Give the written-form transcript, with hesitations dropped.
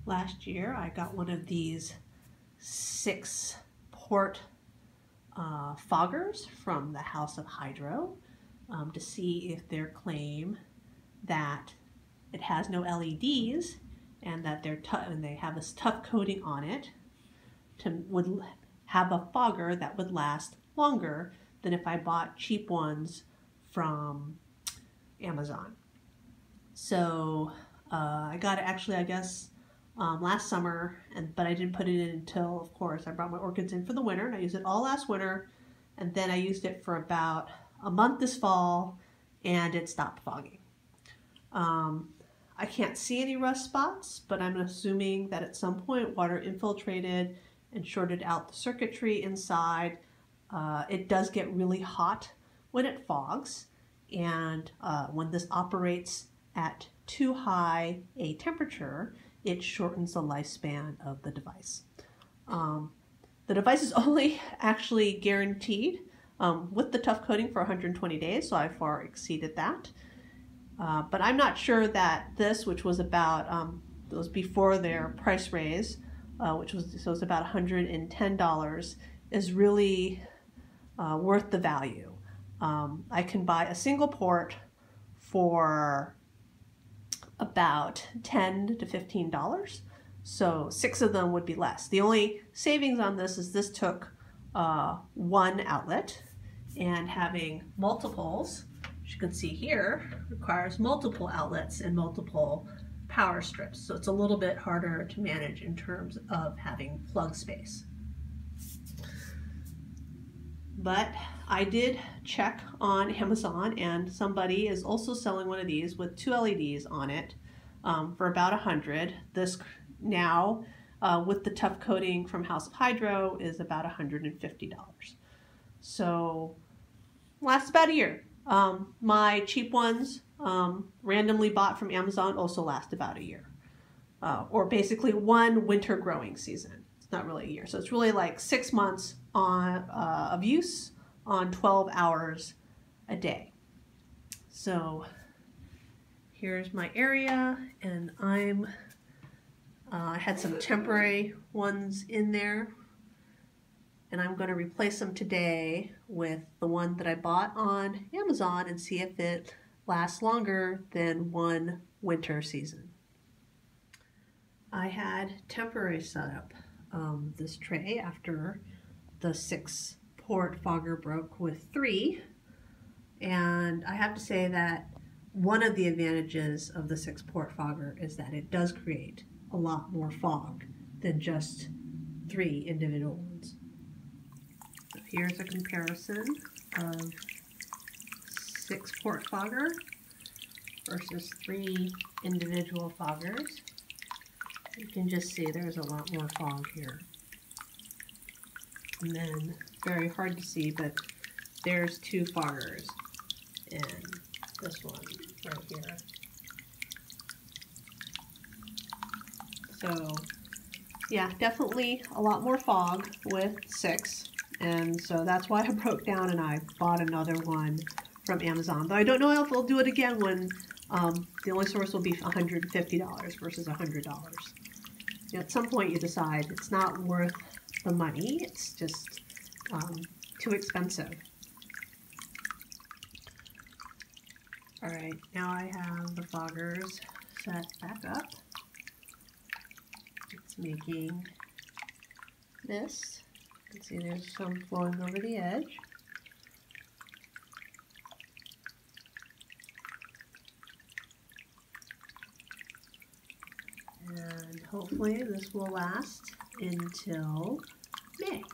Last year I got one of these 6-port foggers from the House of Hydro to see if their claim that it has no LEDs and that they have this tough coating on it would have a fogger that would last longer than if I bought cheap ones from Amazon. So I got it actually, I guess, last summer, but I didn't put it in until, of course, I brought my orchids in for the winter, and I used it all last winter, and then I used it for about a month this fall, and it stopped fogging. I can't see any rust spots, but I'm assuming that at some point water infiltrated and shorted out the circuitry inside. It does get really hot when it fogs, and when this operates at too high a temperature, it shortens the lifespan of the device. The device is only actually guaranteed with the tough coating for 120 days, so I far exceeded that. But I'm not sure that this, which was about, it was before their price raise, which was about $110, is really worth the value. I can buy a single port for about $10 to $15, so 6 of them would be less. The only savings on this is this took one outlet, and having multiples, as you can see here, requires multiple outlets and multiple power strips, so it's a little bit harder to manage in terms of having plug space. But I did check on Amazon, and somebody is also selling one of these with 2 LEDs on it for about $100. This now, with the tough coating from House of Hydro, is about $150. So lasts about a year. My cheap ones, randomly bought from Amazon, also last about a year, or basically one winter growing season. It's not really a year, so it's really like 6 months of use on 12 hours a day. So here's my area, and I had some temporary ones in there, and I'm going to replace them today with the one that I bought on Amazon and see if it lasts longer than one winter season. I had temporary set up this tray after the 6-port fogger broke with 3, and I have to say that one of the advantages of the 6-port fogger is that it does create a lot more fog than just 3 individual ones. So here's a comparison of 6-port fogger versus 3 individual foggers. You can just see there's a lot more fog here. And then, very hard to see, but there's 2 foggers and this one right here. So yeah, definitely a lot more fog with 6, and so that's why I broke down and I bought another one from Amazon. Though I don't know if they'll do it again when the only source will be $150 versus $100. You know, at some point you decide it's not worth the money, it's just too expensive. Alright, now I have the foggers set back up. It's making this. You can see there's some flowing over the edge. And hopefully this will last until May.